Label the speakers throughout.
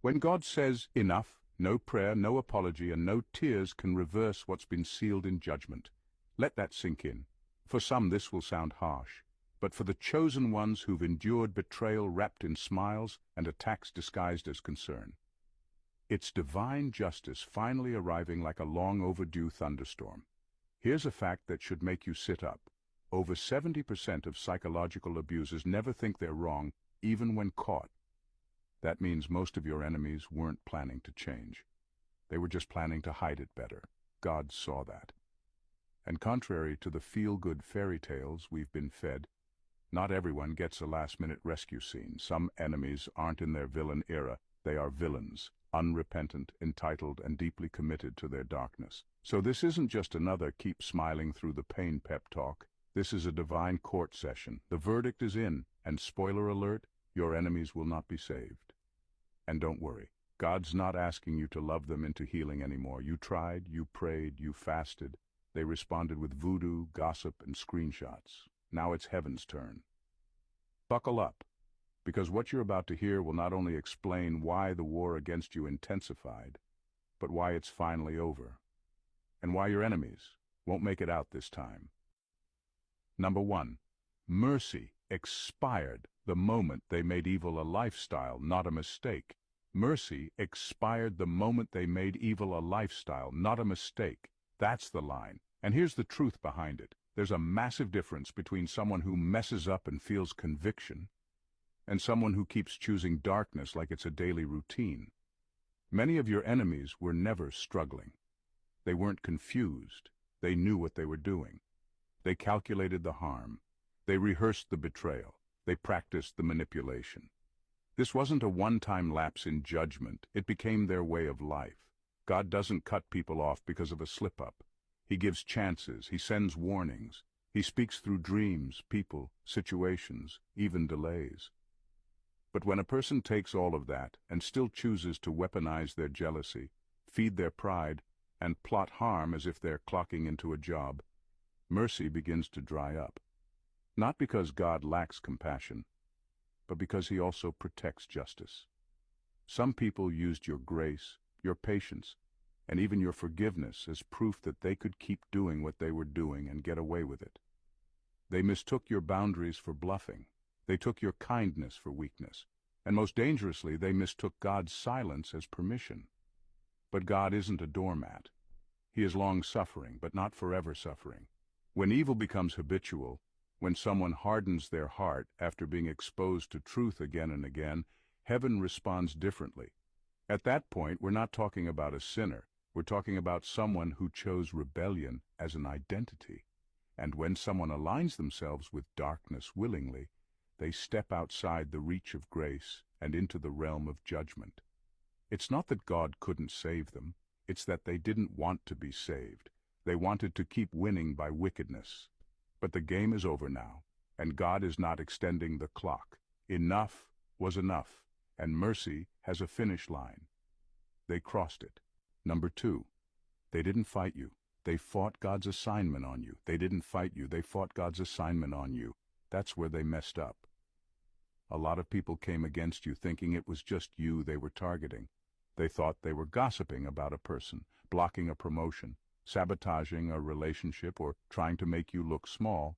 Speaker 1: When God says enough, no prayer, no apology, and no tears can reverse what's been sealed in judgment. Let that sink in. For some this will sound harsh, but for the chosen ones who've endured betrayal wrapped in smiles and attacks disguised as concern, it's divine justice finally arriving like a long overdue thunderstorm. Here's a fact that should make you sit up. Over 70% of psychological abusers never think they're wrong, even when caught. That means most of your enemies weren't planning to change. They were just planning to hide it better. God saw that. And contrary to the feel-good fairy tales we've been fed, not everyone gets a last-minute rescue scene. Some enemies aren't in their villain era. They are villains, unrepentant, entitled, and deeply committed to their darkness. So this isn't just another keep smiling through the pain pep talk. This is a divine court session. The verdict is in, and spoiler alert, your enemies will not be saved. And don't worry, God's not asking you to love them into healing anymore. You tried, you prayed, you fasted. They responded with voodoo, gossip, and screenshots. Now it's heaven's turn. Buckle up, because what you're about to hear will not only explain why the war against you intensified, but why it's finally over, and why your enemies won't make it out this time. Number 1. Mercy expired the moment they made evil a lifestyle, not a mistake. Mercy expired the moment they made evil a lifestyle, not a mistake. That's the line. And here's the truth behind it. There's a massive difference between someone who messes up and feels conviction, and someone who keeps choosing darkness like it's a daily routine. Many of your enemies were never struggling. They weren't confused. They knew what they were doing. They calculated the harm. They rehearsed the betrayal. They practiced the manipulation. This wasn't a one-time lapse in judgment. It became their way of life. God doesn't cut people off because of a slip-up. He gives chances. He sends warnings. He speaks through dreams, people, situations, even delays. But when a person takes all of that and still chooses to weaponize their jealousy, feed their pride, and plot harm as if they're clocking into a job, mercy begins to dry up. Not because God lacks compassion, but because he also protects justice. Some people used your grace, your patience, and even your forgiveness as proof that they could keep doing what they were doing and get away with it. They mistook your boundaries for bluffing. They took your kindness for weakness. And most dangerously, they mistook God's silence as permission. But God isn't a doormat. He is long-suffering, but not forever suffering. When evil becomes habitual, when someone hardens their heart after being exposed to truth again and again, heaven responds differently. At that point, we're not talking about a sinner. We're talking about someone who chose rebellion as an identity. And when someone aligns themselves with darkness willingly, they step outside the reach of grace and into the realm of judgment. It's not that God couldn't save them. It's that they didn't want to be saved. They wanted to keep winning by wickedness. But the game is over now, and God is not extending the clock. Enough was enough, and mercy has a finish line. They crossed it. Number 2, they didn't fight you. They fought God's assignment on you. They didn't fight you. They fought God's assignment on you. That's where they messed up. A lot of people came against you thinking it was just you they were targeting. They thought they were gossiping about a person, blocking a promotion, sabotaging a relationship, or trying to make you look small.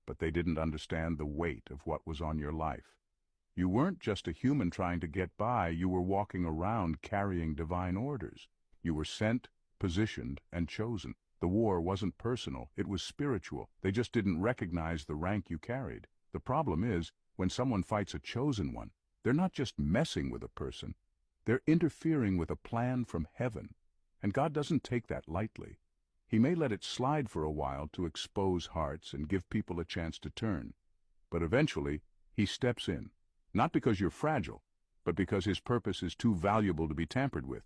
Speaker 1: But they didn't understand the weight of what was on your life. You weren't just a human trying to get by. You were walking around carrying divine orders. You were sent, positioned, and chosen. The war wasn't personal, it was spiritual. They just didn't recognize the rank you carried. The problem is, when someone fights a chosen one, they're not just messing with a person. They're interfering with a plan from heaven. And God doesn't take that lightly. He may let it slide for a while to expose hearts and give people a chance to turn. But eventually, he steps in. Not because you're fragile, but because his purpose is too valuable to be tampered with.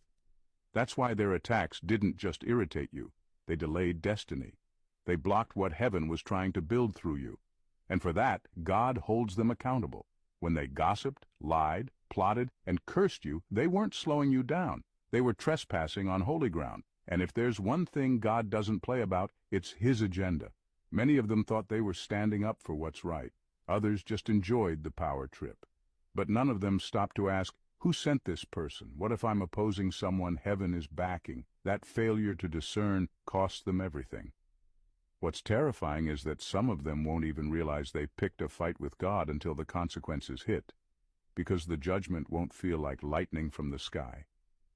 Speaker 1: That's why their attacks didn't just irritate you. They delayed destiny. They blocked what heaven was trying to build through you. And for that, God holds them accountable. When they gossiped, lied, plotted, and cursed you, they weren't slowing you down. They were trespassing on holy ground. And if there's one thing God doesn't play about, it's his agenda. Many of them thought they were standing up for what's right. Others just enjoyed the power trip. But none of them stopped to ask, Who sent this person? What if I'm opposing someone heaven is backing? That failure to discern costs them everything. What's terrifying is that some of them won't even realize they picked a fight with God until the consequences hit, because the judgment won't feel like lightning from the sky.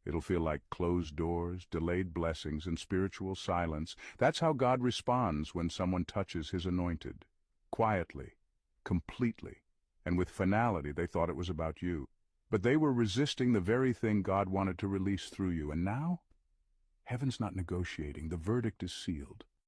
Speaker 1: It'll feel like closed doors, delayed blessings, and spiritual silence. That's how God responds when someone touches his anointed. Quietly, completely, and with finality. They thought it was about you. But they were resisting the very thing God wanted to release through you. And now, heaven's not negotiating. The verdict is sealed.